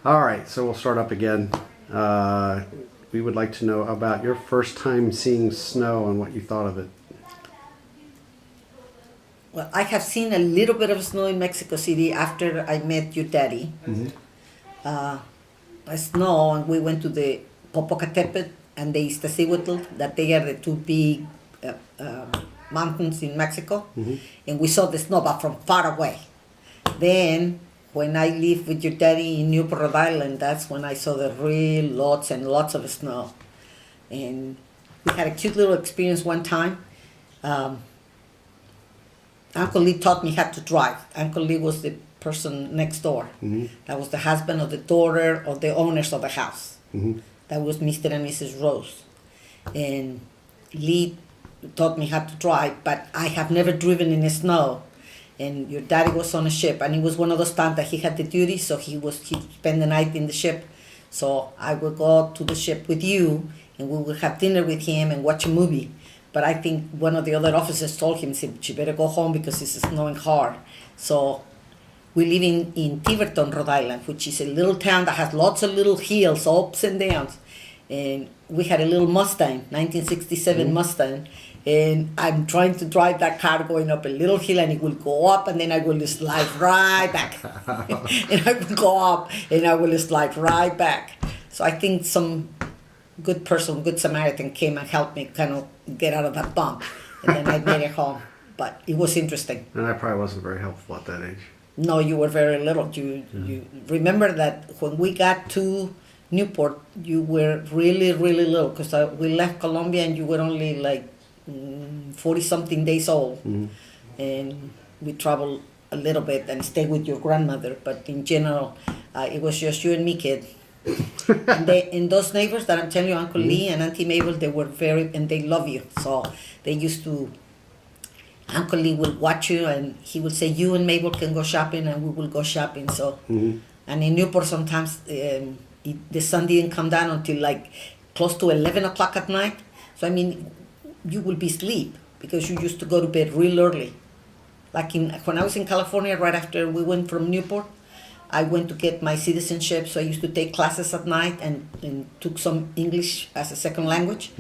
All right, so we'll start up again. We would like to know about your first time seeing snow and what you thought of it. Well, I have seen a little bit of snow in Mexico City after I met your daddy. Snow, and we went to the Popocatépetl and the Iztaccíhuatl, that they are the two big mountains in Mexico, and we saw the snow, but from far away. Then, when I lived with your daddy in Newport, Rhode Island, that's when I saw the real lots and lots of snow. And we had a cute little experience one time. Uncle Lee taught me how to drive. Uncle Lee was the person next door. That was the husband of the daughter of the owners of the house. That was Mr. and Mrs. Rose. And Lee taught me how to drive, but I have never driven in the snow. And your daddy was on a ship, and it was one of those times that he had the duty, so he'd spend the night in the ship. So I would go to the ship with you, and we would have dinner with him and watch a movie. But I think one of the other officers told him, said, "You better go home because it's snowing hard." So we live in Tiverton, Rhode Island, which is a little town that has lots of little hills, ups and downs. And we had a little Mustang, 1967 Mustang. And I'm trying to drive that car going up a little hill, and it will go up, and then I will slide right back. And I will go up, and I will slide right back. So I think some good person, good Samaritan came and helped me kind of get out of that bump. And then I made it home. But it was interesting. And I probably wasn't very helpful at that age. No, you were very little. You remember that when we got to Newport, you were really, really little, because we left Colombia and you were only like 40-something days old. And we traveled a little bit and stayed with your grandmother, but in general, it was just you and me, kid. And those neighbors that I'm telling you, Uncle Lee and Auntie Mabel, they were and they love you. So they used to, Uncle Lee will watch you, and he will say, "You and Mabel can go shopping," and we will go shopping. So, and in Newport sometimes the sun didn't come down until like close to 11 o'clock at night. So I mean, you will be asleep because you used to go to bed real early. Like when I was in California, right after we went from Newport, I went to get my citizenship, so I used to take classes at night and took some English as a second language.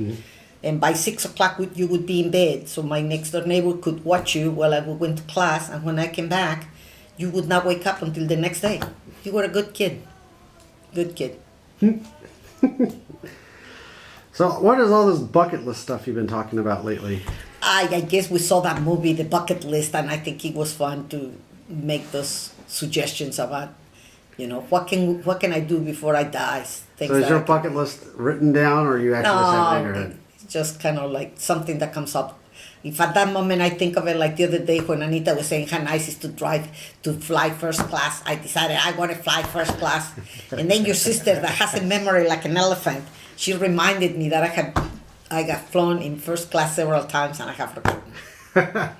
And by 6 o'clock, you would be in bed, so my next door neighbor could watch you while I went to class, and when I came back, you would not wake up until the next day. You were a good kid. Good kid. So what is all this bucket list stuff you've been talking about lately? I guess we saw that movie, The Bucket List, and I think it was fun to make those suggestions about, what can I do before I die? So is your bucket list written down, or you actually just have it in your head? It's just kind of like something that comes up. If at that moment I think of it, like the other day when Anita was saying how nice it is to fly first class, I decided I want to fly first class. And then your sister that has a memory like an elephant, she reminded me that I got flown in first class several times, and I have forgotten.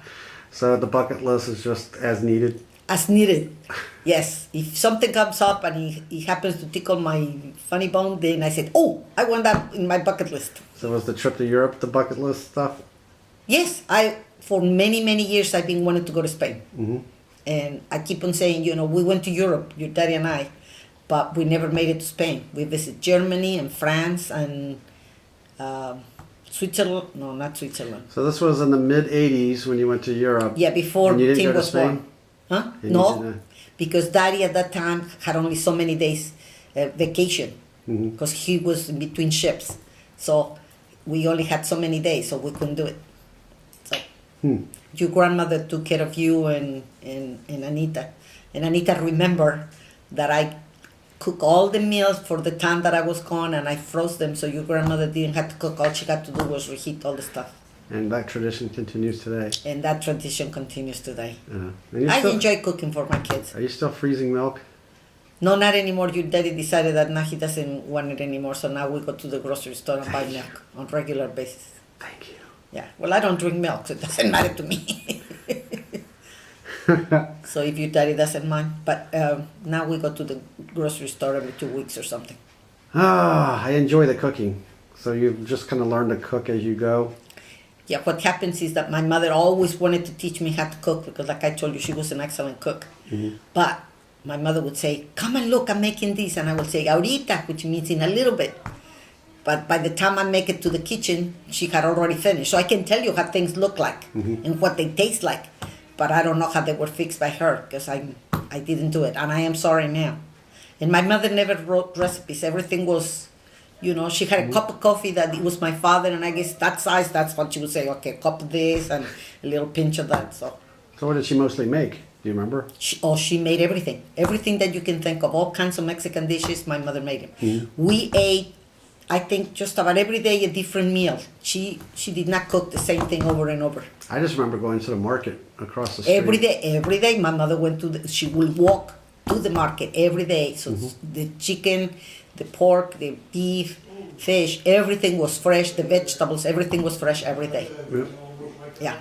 So the bucket list is just as needed? As needed, yes. If something comes up and it happens to tickle my funny bone, then I said, "Oh, I want that in my bucket list." So was the trip to Europe the bucket list stuff? Yes, for many, many years I've been wanting to go to Spain. And I keep on saying, we went to Europe, your daddy and I, but we never made it to Spain. We visited Germany and France and Switzerland. No, not Switzerland. So this was in the mid-'80s when you went to Europe. Yeah, before Tim was born. Huh? No, because Daddy at that time had only so many days vacation, because he was in between ships. So we only had so many days, so we couldn't do it. So your grandmother took care of you and Anita. And Anita remembered that I cook all the meals for the time that I was gone, and I froze them, so your grandmother didn't have to cook. All she had to do was reheat all the stuff. And that tradition continues today. And that tradition continues today. I enjoy cooking for my kids. Are you still freezing milk? No, not anymore. Your daddy decided that now he doesn't want it anymore, so now we go to the grocery store and buy milk on regular basis. Thank you. Yeah, well, I don't drink milk, so it doesn't matter to me. So if your daddy doesn't mind. But now we go to the grocery store every 2 weeks or something. I enjoy the cooking. So you've just kind of learned to cook as you go? Yeah, what happens is that my mother always wanted to teach me how to cook because, like I told you, she was an excellent cook. But my mother would say, "Come and look, I'm making this," and I would say, "Ahorita," which means in a little bit. But by the time I make it to the kitchen, she had already finished. So I can tell you how things look like and what they taste like, but I don't know how they were fixed by her because I didn't do it, and I am sorry now. And my mother never wrote recipes. Everything was, she had a cup of coffee that it was my father, and I guess that size, that's what she would say. Okay, a cup of this and a little pinch of that. So what did she mostly make? Do you remember? she made everything. Everything that you can think of, all kinds of Mexican dishes, my mother made them. We ate, I think, just about every day a different meal. She did not cook the same thing over and over. I just remember going to the market across the street. Every day, my mother went she will walk to the market every day. So the chicken, the pork, the beef, fish, everything was fresh. The vegetables, everything was fresh every day. Yeah. Yeah.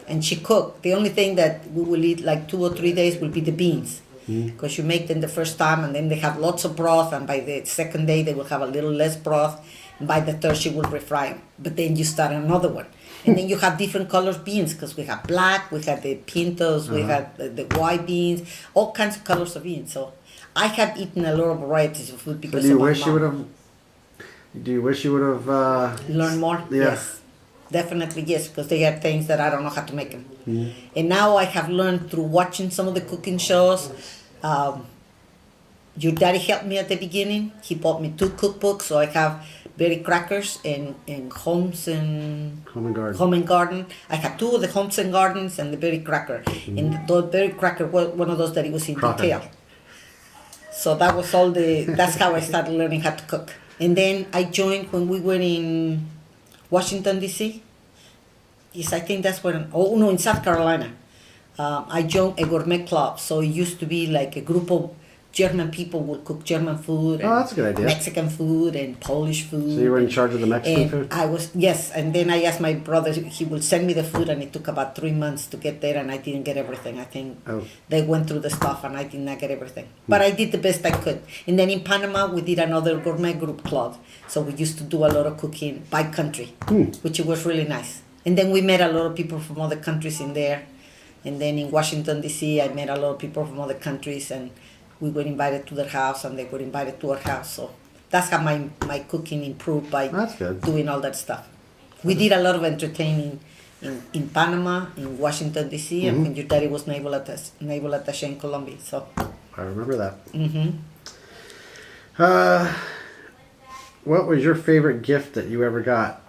And she cooked. The only thing that we will eat like 2 or 3 days will be the beans. Because you make them the first time and then they have lots of broth, and by the second day they will have a little less broth, and by the third she will refry them. But then you start another one. And then you have different colors beans, because we have black, we have the pintos, we have the white beans, all kinds of colors of beans. So I have eaten a lot of varieties of food because Do you of my wish you mom. would have? Do you wish you would have? Learn more? Yeah. Yes. Definitely yes, because they are things that I don't know how to make them. And now I have learned through watching some of the cooking shows. Your daddy helped me at the beginning. He bought me 2 cookbooks, so I have berry crackers and Homes and Home and Garden. Home and Garden. I had 2 of the Homes and Gardens and the berry cracker. And the berry cracker was one of those that it was in Crocker. detail. So that was that's how I started learning how to cook. And then I joined when we were in Washington, D.C. Yes, I think that's when, in South Carolina. I joined a gourmet club. So it used to be like a group of German people would cook German food. Oh, that's a good idea. Mexican food and Polish food. So you were in charge of the Mexican And food? I was, yes. And then I asked my brother, he would send me the food, and it took about 3 months to get there, and I didn't get everything. I think they went through the stuff, and I did not get everything. But I did the best I could. And then in Panama, we did another gourmet group club. So we used to do a lot of cooking by country, which was really nice. And then we met a lot of people from other countries in there. And then in Washington, D.C., I met a lot of people from other countries, and we were invited to their house, and they were invited to our house. So that's how my cooking improved by That's good. doing all that stuff. We did a lot of entertaining in Panama, in Washington, D.C., and when your daddy was naval attaché in Colombia. So. I remember that. Mm-hmm. What was your favorite gift that you ever got?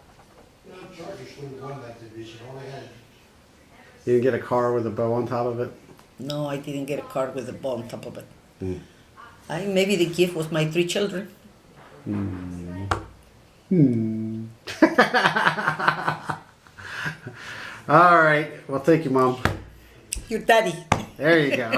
You didn't get a car with a bow on top of it? No, I didn't get a card with a bow on top of it. Maybe the gift was my 3 children. All right. Well, thank you, Mom. Your daddy. There you go.